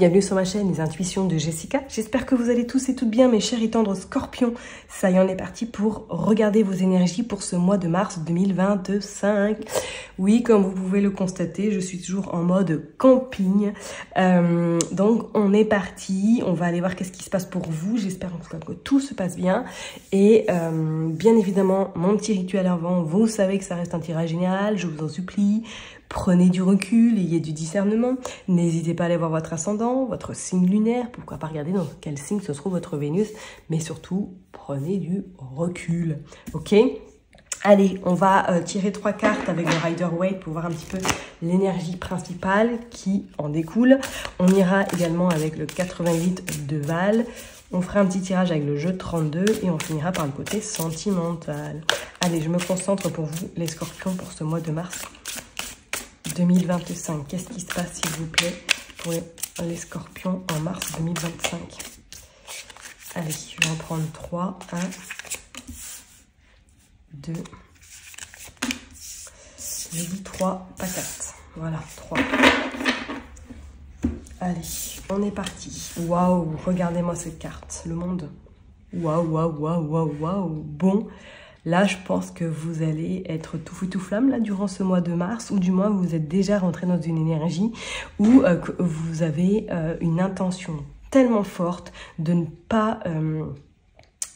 bienvenue sur ma chaîne Les Intuitions de Jessica. J'espère que vous allez tous et toutes bien, mes chers et tendres scorpions. Ça y est, on est parti pour regarder vos énergies pour ce mois de mars 2025. Oui, comme vous pouvez le constater, je suis toujours en mode camping. Donc, on est parti. On va aller voir qu'est-ce qui se passe pour vous. J'espère en tout cas que tout se passe bien. Et bien évidemment, mon petit rituel avant, vous savez que ça reste un tirage général. Je vous en supplie. Prenez du recul, ayez du discernement. N'hésitez pas à aller voir votre ascendant, votre signe lunaire. Pourquoi pas regarder dans quel signe se trouve votre Vénus. Mais surtout, prenez du recul. Ok ? Allez, on va tirer 3 cartes avec le Rider-Waite pour voir un petit peu l'énergie principale qui en découle. On ira également avec le 88 de Val. On fera un petit tirage avec le jeu 32 et on finira par le côté sentimental. Allez, je me concentre pour vous, les scorpions, pour ce mois de mars 2025. Qu'est-ce qui se passe, s'il vous plaît, pour les scorpions en mars 2025? Allez, je vais en prendre 3. 1, 2. J'ai dit 3, pas 4. Voilà, 3. Allez, on est parti. Waouh, regardez-moi cette carte. Le monde. Waouh, waouh, waouh, waouh, waouh. Bon. Là, je pense que vous allez être tout feu tout flamme là durant ce mois de mars, ou du moins vous êtes déjà rentré dans une énergie où vous avez une intention tellement forte de ne pas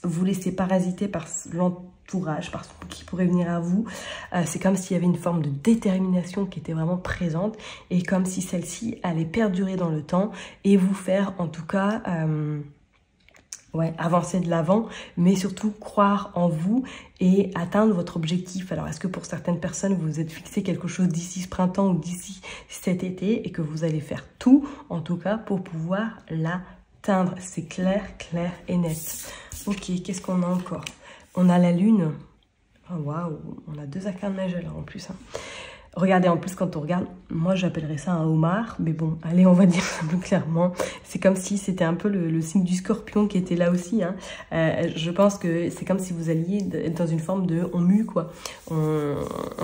vous laisser parasiter par l'entourage, par ce qui pourrait venir à vous. C'est comme s'il y avait une forme de détermination qui était vraiment présente et comme si celle-ci allait perdurer dans le temps et vous faire en tout cas... ouais, avancer de l'avant, mais surtout croire en vous et atteindre votre objectif. Alors, est-ce que pour certaines personnes, vous vous êtes fixé quelque chose d'ici ce printemps ou d'ici cet été et que vous allez faire tout, en tout cas, pour pouvoir l'atteindre? C'est clair, clair et net. Ok, qu'est-ce qu'on a encore? On a la lune. Oh, waouh, on a 2 arcanes majeures en plus. Hein. Regardez, en plus, quand on regarde, moi j'appellerais ça un homard, mais bon, allez, on va dire ça plus clairement. C'est comme si c'était un peu le signe du scorpion qui était là aussi. Hein. Je pense que c'est comme si vous alliez être dans une forme de on mue, quoi. On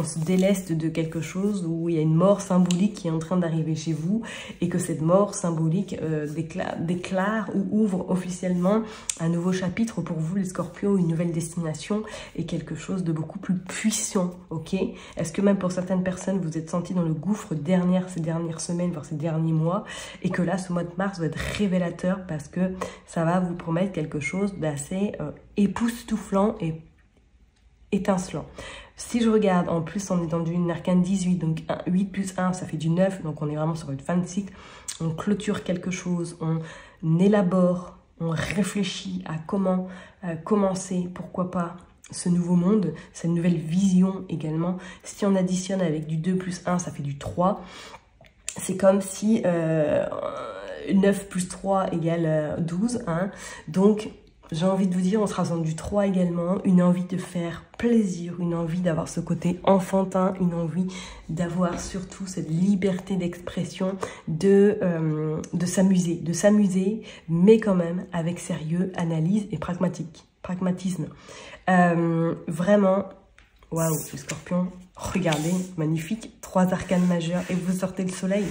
se déleste de quelque chose où il y a une mort symbolique qui est en train d'arriver chez vous et que cette mort symbolique déclare ou ouvre officiellement un nouveau chapitre pour vous, les scorpions, une nouvelle destination et quelque chose de beaucoup plus puissant, ok? Est-ce que même pour certaines personnes, vous êtes senti dans le gouffre ces dernières semaines, voire ces derniers mois, et que là, ce mois de mars va être révélateur parce que ça va vous promettre quelque chose d'assez époustouflant et étincelant. Si je regarde, en plus, on est dans une arcane 18, donc 8 plus 1, ça fait du 9, donc on est vraiment sur une fin de cycle. On clôture quelque chose, on élabore, on réfléchit à comment commencer, pourquoi pas, ce nouveau monde, cette nouvelle vision également. Si on additionne avec du 2 plus 1, ça fait du 3. C'est comme si 9 plus 3 égale 12. Hein. Donc, j'ai envie de vous dire, on sera dans du 3 également. Une envie de faire plaisir, une envie d'avoir ce côté enfantin, une envie d'avoir surtout cette liberté d'expression, de s'amuser, mais quand même avec sérieux, analyse et pragmatisme. Vraiment, waouh, le scorpion, regardez, magnifique, 3 arcanes majeures et vous sortez le soleil.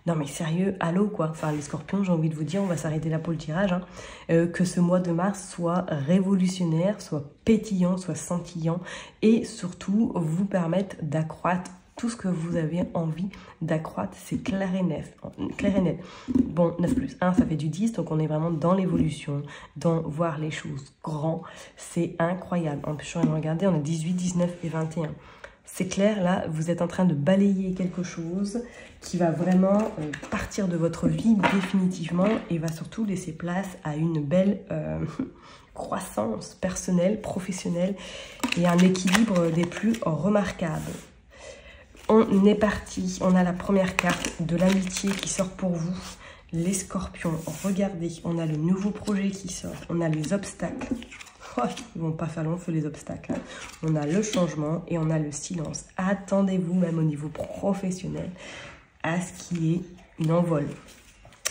Non mais sérieux, allô quoi. Enfin les scorpions, j'ai envie de vous dire, on va s'arrêter là pour le tirage. Hein. Que ce mois de mars soit révolutionnaire, soit pétillant, soit scintillant et surtout vous permette d'accroître tout ce que vous avez envie d'accroître. C'est clair et net. Bon, 9 plus 1, ça fait du 10, donc on est vraiment dans l'évolution, dans voir les choses grand. C'est incroyable. En plus, je viens de regarder, on a 18, 19 et 21. C'est clair, là, vous êtes en train de balayer quelque chose qui va vraiment partir de votre vie définitivement et va surtout laisser place à une belle croissance personnelle, professionnelle et un équilibre des plus remarquables. On est parti, on a la première carte de l'amitié qui sort pour vous, les scorpions. Regardez, on a le nouveau projet qui sort, on a les obstacles. Oh, ils vont pas faire long feu les obstacles. Hein. On a le changement et on a le silence. Attendez-vous même au niveau professionnel à ce qu'il y ait une envol.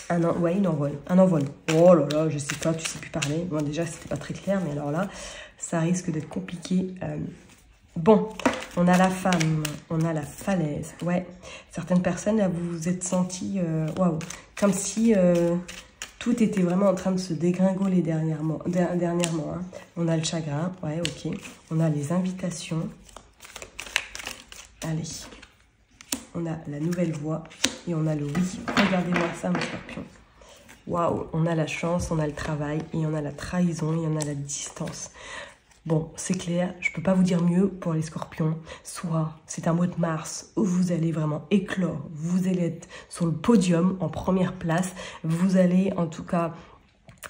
Un envol. Oh là là, je sais pas, tu sais plus parler. Bon, déjà, c'était pas très clair, mais alors là, ça risque d'être compliqué Bon, on a la femme, on a la falaise. Ouais, certaines personnes, là, vous vous êtes sentis, waouh, comme si tout était vraiment en train de se dégringoler dernièrement. Hein. On a le chagrin, ouais, ok. On a les invitations. Allez, on a la nouvelle voie et on a le oui. Regardez-moi ça, mon scorpion. Waouh, on a la chance, on a le travail et on a la trahison et on a la distance. Bon, c'est clair, je ne peux pas vous dire mieux pour les scorpions. Soit c'est un mois de mars où vous allez vraiment éclore, vous allez être sur le podium en première place, vous allez en tout cas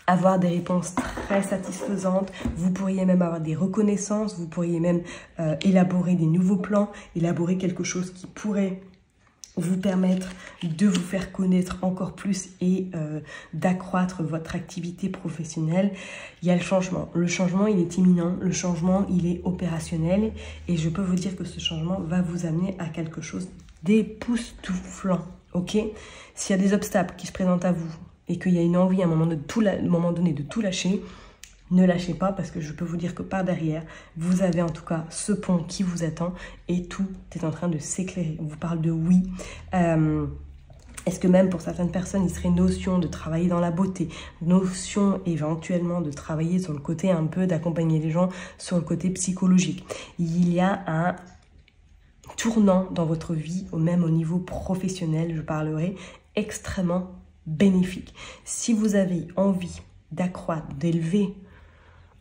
avoir des réponses très satisfaisantes, vous pourriez même avoir des reconnaissances, vous pourriez même élaborer des nouveaux plans, élaborer quelque chose qui pourrait vous permettre de vous faire connaître encore plus et d'accroître votre activité professionnelle. Il y a le changement. Le changement, il est imminent. Le changement, il est opérationnel. Et je peux vous dire que ce changement va vous amener à quelque chose d'époustouflant. Ok? S'il y a des obstacles qui se présentent à vous et qu'il y a une envie à un moment donné de tout lâcher, ne lâchez pas parce que je peux vous dire que par derrière, vous avez en tout cas ce pont qui vous attend et tout est en train de s'éclairer. On vous parle de oui. Est-ce que même pour certaines personnes, il serait notion de travailler dans la beauté, notion éventuellement de travailler sur le côté un peu, d'accompagner les gens sur le côté psychologique. Il y a un tournant dans votre vie, même au niveau professionnel, je parlerai, extrêmement bénéfique. Si vous avez envie d'accroître, d'élever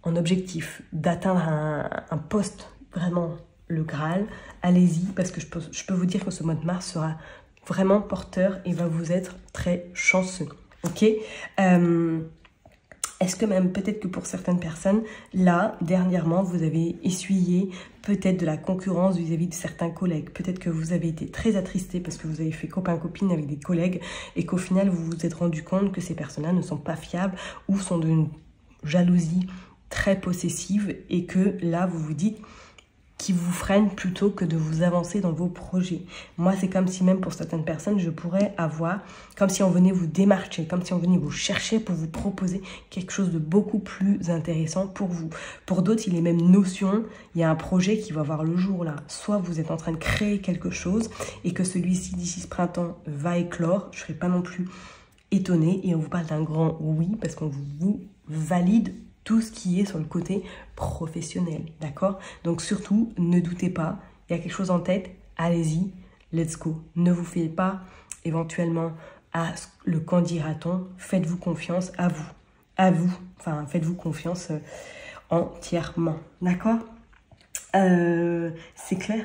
en objectif, d'atteindre un poste, vraiment le Graal, allez-y, parce que je peux vous dire que ce mois de mars sera vraiment porteur et va vous être très chanceux. Ok? Est-ce que même, peut-être que pour certaines personnes, là, dernièrement, vous avez essuyé peut-être de la concurrence vis-à-vis de certains collègues. Peut-être que vous avez été très attristé parce que vous avez fait copain-copine avec des collègues et qu'au final, vous vous êtes rendu compte que ces personnes-là ne sont pas fiables ou sont d'une jalousie très possessive et que là, vous vous dites qui vous freine plutôt que de vous avancer dans vos projets. Moi, c'est comme si même pour certaines personnes, je pourrais avoir, comme si on venait vous démarcher, comme si on venait vous chercher pour vous proposer quelque chose de beaucoup plus intéressant pour vous. Pour d'autres, il est même notion, il y a un projet qui va voir le jour là. Soit vous êtes en train de créer quelque chose et que celui-ci, d'ici ce printemps, va éclore. Je ne serai pas non plus étonnée et on vous parle d'un grand oui parce qu'on vous valide tout ce qui est sur le côté professionnel, d'accord? Donc surtout, ne doutez pas, il y a quelque chose en tête, allez-y, let's go. Ne vous faites pas éventuellement à le qu'en dira-t-on, faites-vous confiance à vous, enfin faites-vous confiance entièrement, d'accord? C'est clair?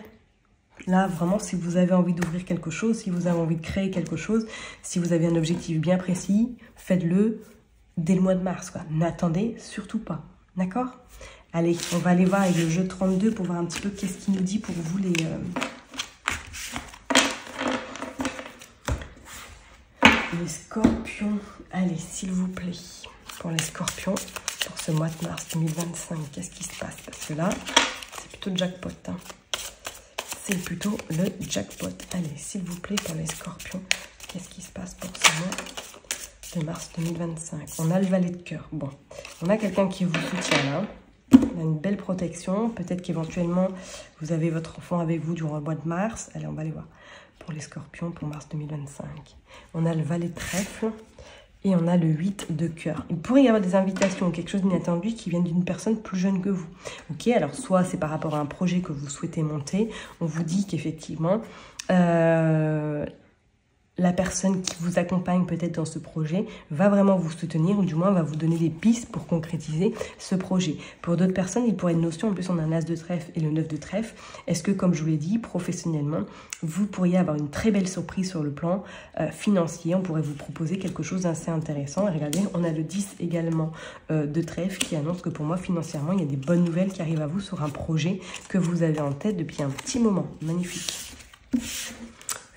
Là, vraiment, si vous avez envie d'ouvrir quelque chose, si vous avez envie de créer quelque chose, si vous avez un objectif bien précis, faites-le dès le mois de mars, quoi. N'attendez surtout pas, d'accord? Allez, on va aller voir avec le jeu 32 pour voir un petit peu qu'est-ce qu'il nous dit pour vous les scorpions. Allez, s'il vous plaît, pour les scorpions, pour ce mois de mars 2025, qu'est-ce qui se passe? Parce que là, c'est plutôt le jackpot, hein. C'est plutôt le jackpot. Allez, s'il vous plaît, pour les scorpions, qu'est-ce qui se passe pour ce mois de mars 2025? On a le valet de cœur. Bon, on a quelqu'un qui vous soutient là. On a une belle protection. Peut-être qu'éventuellement, vous avez votre enfant avec vous durant le mois de mars. Allez, on va aller voir. Pour les scorpions, pour mars 2025. On a le valet de trèfle et on a le 8 de cœur. Il pourrait y avoir des invitations ou quelque chose d'inattendu qui viennent d'une personne plus jeune que vous. Ok, alors soit c'est par rapport à un projet que vous souhaitez monter. On vous dit qu'effectivement, la personne qui vous accompagne peut-être dans ce projet va vraiment vous soutenir ou du moins va vous donner des pistes pour concrétiser ce projet. Pour d'autres personnes, il pourrait être une notion, en plus on a un as de trèfle et le 9 de trèfle. Est-ce que, comme je vous l'ai dit, professionnellement, vous pourriez avoir une très belle surprise sur le plan financier? On pourrait vous proposer quelque chose d'assez intéressant. Et regardez, on a le 10 également de trèfle qui annonce que pour moi, financièrement, il y a des bonnes nouvelles qui arrivent à vous sur un projet que vous avez en tête depuis un petit moment. Magnifique.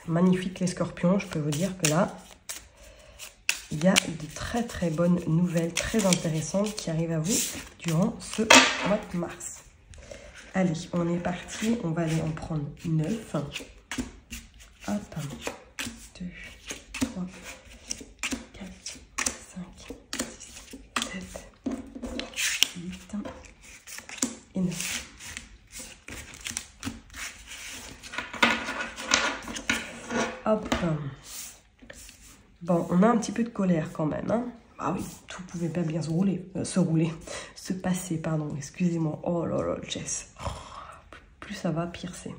Magnifique les scorpions, je peux vous dire que là, il y a de très très bonnes nouvelles, très intéressantes qui arrivent à vous durant ce mois de mars. Allez, on est parti, on va aller en prendre 9. Hop, 1, 2, 3, 4, 5, 6, 7, 8 et 9. Hop. Bon, on a un petit peu de colère quand même, hein. Ah oui, tout pouvait pas bien se passer, pardon, excusez-moi. Oh là là, Jess. Plus ça va, pire c'est.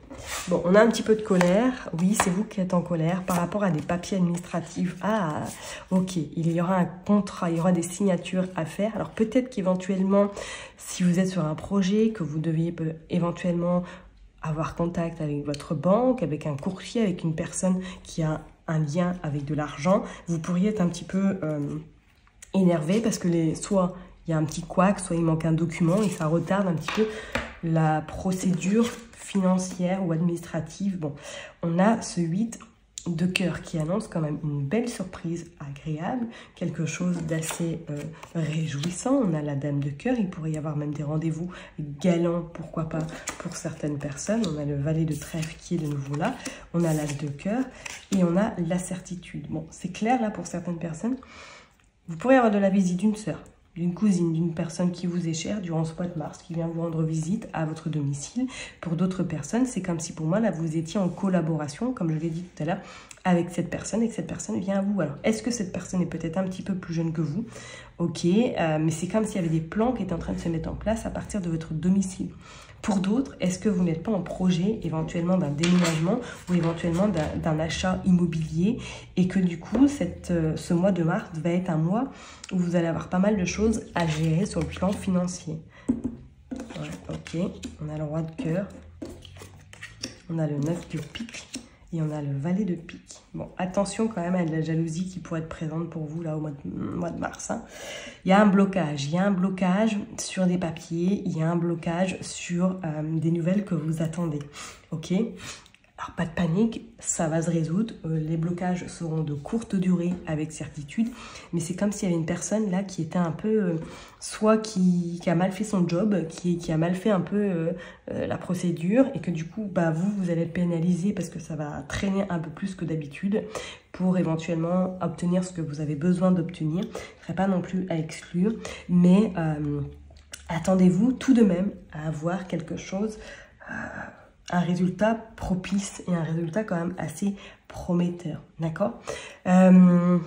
Bon, on a un petit peu de colère. Oui, c'est vous qui êtes en colère par rapport à des papiers administratifs. Ah, ok. Il y aura un contrat, il y aura des signatures à faire. Alors peut-être qu'éventuellement, si vous êtes sur un projet, que vous deviez éventuellement avoir contact avec votre banque, avec un courtier, avec une personne qui a un lien avec de l'argent, vous pourriez être un petit peu énervé parce que soit il y a un petit couac, soit il manque un document et ça retarde un petit peu la procédure financière ou administrative. Bon, on a ce 8 de cœur qui annonce quand même une belle surprise agréable, quelque chose d'assez réjouissant. On a la dame de cœur, il pourrait y avoir même des rendez-vous galants, pourquoi pas, pour certaines personnes. On a le valet de trèfle qui est de nouveau là, on a l'as de cœur et on a la certitude. Bon, c'est clair là pour certaines personnes. Vous pourrez avoir de la visite d'une sœur, d'une cousine, d'une personne qui vous est chère durant ce mois de mars, qui vient vous rendre visite à votre domicile. Pour d'autres personnes, c'est comme si pour moi, là, vous étiez en collaboration, comme je l'ai dit tout à l'heure, avec cette personne et que cette personne vient à vous. Alors, est-ce que cette personne est peut-être un petit peu plus jeune que vous? Ok, mais c'est comme s'il y avait des plans qui étaient en train de se mettre en place à partir de votre domicile. Pour d'autres, est-ce que vous n'êtes pas en projet éventuellement d'un déménagement ou éventuellement d'un achat immobilier et que du coup, ce mois de mars va être un mois où vous allez avoir pas mal de choses à gérer sur le plan financier. Ouais, ok, on a le roi de cœur, on a le 9 de pique et on a le valet de pique. Bon, attention quand même à de la jalousie qui pourrait être présente pour vous là au mois de mars. Hein. Il y a un blocage sur des papiers, il y a un blocage sur des nouvelles que vous attendez. Ok? Alors pas de panique, ça va se résoudre. Les blocages seront de courte durée avec certitude, mais c'est comme s'il y avait une personne là qui était un peu, soit qui a mal fait son job, qui a mal fait un peu la procédure et que du coup bah, vous allez être pénalisé parce que ça va traîner un peu plus que d'habitude pour éventuellement obtenir ce que vous avez besoin d'obtenir. Ce ne serait pas non plus à exclure, mais attendez-vous tout de même à avoir quelque chose... un résultat propice et un résultat quand même assez prometteur, d'accord? Il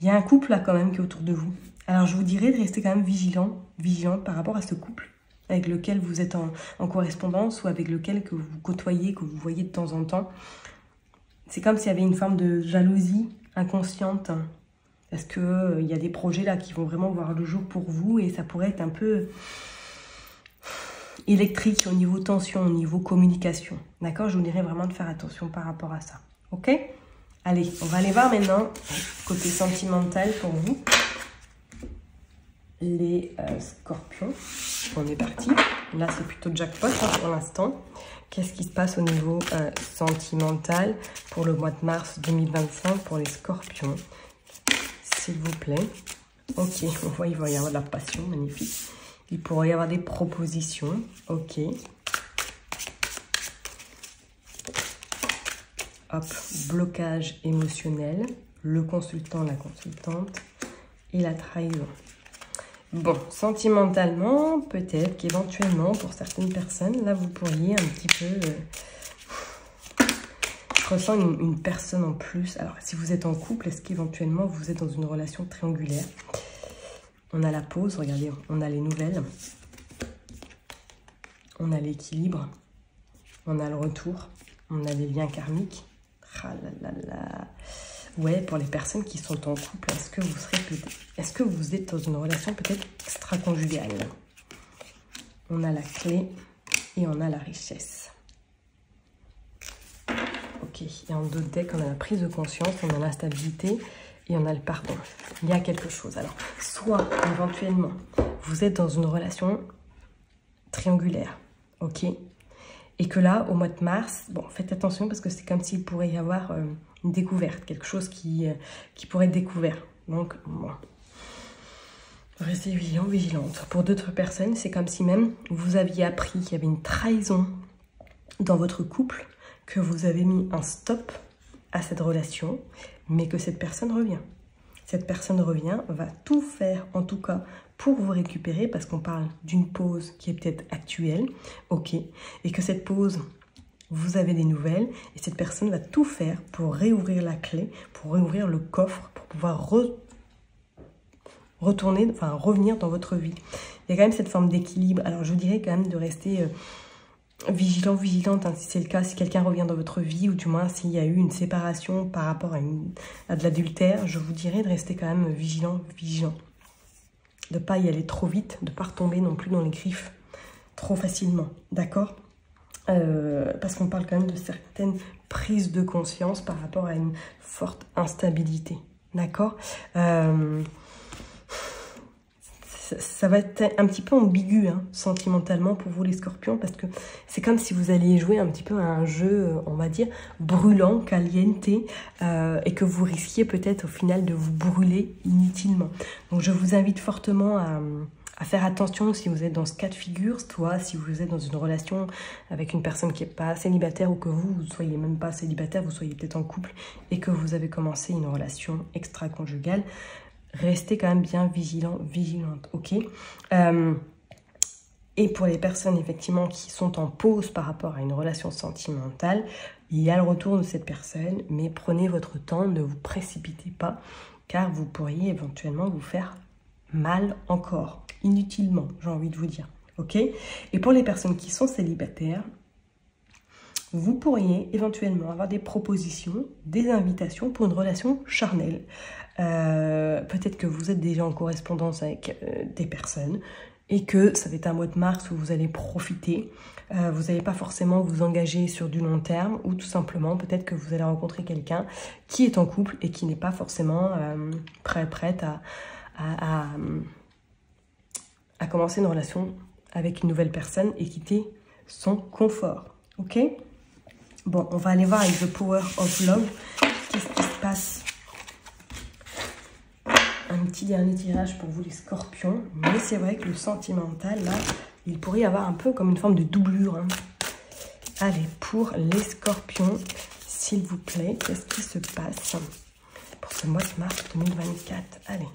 y a un couple là quand même qui est autour de vous. Alors je vous dirais de rester quand même vigilante par rapport à ce couple avec lequel vous êtes en correspondance ou avec lequel que vous côtoyez, que vous voyez de temps en temps. C'est comme s'il y avait une forme de jalousie inconsciente. Parce qu'il y a des projets là qui vont vraiment voir le jour pour vous et ça pourrait être un peu... électrique au niveau tension, au niveau communication. D'accord? Je vous dirais vraiment de faire attention par rapport à ça. Ok? Allez, on va aller voir maintenant côté sentimental pour vous. Les scorpions. On est parti. Là, c'est plutôt jackpot hein, pour l'instant. Qu'est-ce qui se passe au niveau sentimental pour le mois de mars 2025 pour les scorpions? S'il vous plaît. Ok, on voit, il va y avoir de la passion, magnifique. Il pourrait y avoir des propositions. Ok. Hop, blocage émotionnel. Le consultant, la consultante. Et la trahison. Bon, sentimentalement, peut-être qu'éventuellement, pour certaines personnes, là, vous pourriez un petit peu... je ressens une personne en plus. Alors, si vous êtes en couple, est-ce qu'éventuellement, vous êtes dans une relation triangulaire? On a la pause, regardez, on a les nouvelles, on a l'équilibre, on a le retour, on a les liens karmiques. Ah là là là. Ouais, pour les personnes qui sont en couple, est-ce que vous êtes dans une relation peut-être extra-conjugale? On a la clé et on a la richesse. Ok, et en d'autres decks, on a la prise de conscience, on a la stabilité. Et on a le pardon. Il y a quelque chose. Alors, soit éventuellement, vous êtes dans une relation triangulaire, ok? Et que là, au mois de mars, bon, faites attention parce que c'est comme s'il pourrait y avoir une découverte, quelque chose qui pourrait être découvert. Donc, bon, restez vigilant, vigilante. Pour d'autres personnes, c'est comme si même vous aviez appris qu'il y avait une trahison dans votre couple, que vous avez mis un stop à cette relation, mais que cette personne revient. Cette personne revient, va tout faire en tout cas pour vous récupérer parce qu'on parle d'une pause qui est peut-être actuelle, ok, et que cette pause vous avez des nouvelles et cette personne va tout faire pour réouvrir la clé, pour réouvrir le coffre, pour pouvoir revenir dans votre vie. Il y a quand même cette forme d'équilibre. Alors je vous dirais quand même de rester vigilant, vigilante, hein, si c'est le cas, si quelqu'un revient dans votre vie, ou du moins s'il y a eu une séparation par rapport à de l'adultère, je vous dirais de rester quand même vigilant, de ne pas y aller trop vite, de ne pas retomber non plus dans les griffes trop facilement, d'accord? Parce qu'on parle quand même de certaines prises de conscience par rapport à une forte instabilité, d'accord? Ça va être un petit peu ambigu, hein, sentimentalement pour vous les scorpions, parce que c'est comme si vous alliez jouer un petit peu à un jeu, on va dire, brûlant, caliente, et que vous risquiez peut-être au final de vous brûler inutilement. Donc je vous invite fortement à faire attention si vous êtes dans ce cas de figure, soit si vous êtes dans une relation avec une personne qui n'est pas célibataire, ou que vous ne soyez même pas célibataire, vous soyez peut-être en couple et que vous avez commencé une relation extra-conjugale. Restez quand même bien vigilante, ok? Et pour les personnes effectivement qui sont en pause par rapport à une relation sentimentale, il y a le retour de cette personne, mais prenez votre temps, ne vous précipitez pas, car vous pourriez éventuellement vous faire mal encore, inutilement, j'ai envie de vous dire, ok? Et pour les personnes qui sont célibataires, vous pourriez éventuellement avoir des propositions, des invitations pour une relation charnelle. Peut-être que vous êtes déjà en correspondance avec des personnes et que ça va être un mois de mars où vous allez profiter. Vous n'allez pas forcément vous engager sur du long terme, ou tout simplement peut-être que vous allez rencontrer quelqu'un qui est en couple et qui n'est pas forcément prête à commencer une relation avec une nouvelle personne et quitter son confort. Ok? Bon, on va aller voir avec The Power of Love. Qu'est-ce qui se passe? Un petit dernier tirage pour vous les scorpions. Mais c'est vrai que le sentimental, là, il pourrait y avoir un peu comme une forme de doublure. Hein. Allez, pour les scorpions, s'il vous plaît, qu'est-ce qui se passe pour ce mois de mars 2024? Allez.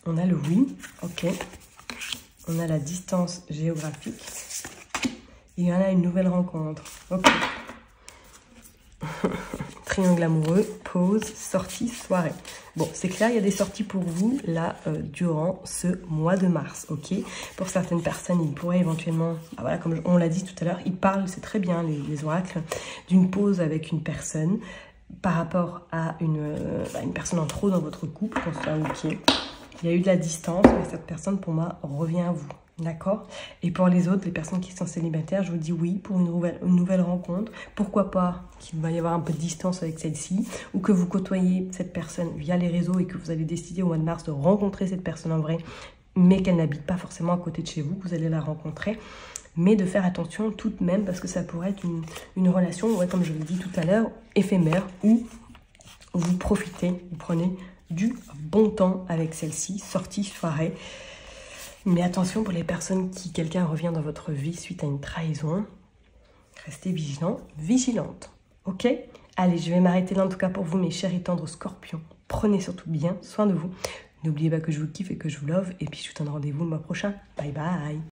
On a le oui, ok. On a la distance géographique. Et il y en a une nouvelle rencontre. Ok. Triangle amoureux, pause, sortie, soirée. Bon, c'est clair, il y a des sorties pour vous, là, durant ce mois de mars, ok? Pour certaines personnes, ils pourraient éventuellement, voilà, comme on l'a dit tout à l'heure, ils parlent, c'est très bien, les oracles, d'une pause avec une personne par rapport à une personne en trop dans votre couple, qu'on soit ok. Il y a eu de la distance, mais cette personne, pour moi, revient à vous. D'accord? Et pour les autres, les personnes qui sont célibataires, je vous dis oui pour une nouvelle rencontre. Pourquoi pas qu'il va y avoir un peu de distance avec celle-ci, ou que vous côtoyez cette personne via les réseaux et que vous avez décidé au mois de mars de rencontrer cette personne en vrai, mais qu'elle n'habite pas forcément à côté de chez vous, que vous allez la rencontrer. Mais de faire attention tout de même, parce que ça pourrait être une relation, ouais, comme je l'ai dit tout à l'heure, éphémère, où vous profitez, vous prenez du bon temps avec celle-ci, sortie, soirée. Mais attention pour les personnes qui quelqu'un revient dans votre vie suite à une trahison. Restez vigilant, vigilante. Ok? Allez, je vais m'arrêter là en tout cas pour vous, mes chers et tendres scorpions. Prenez surtout bien soin de vous. N'oubliez pas que je vous kiffe et que je vous love. Et puis je vous donne rendez-vous le mois prochain. Bye bye!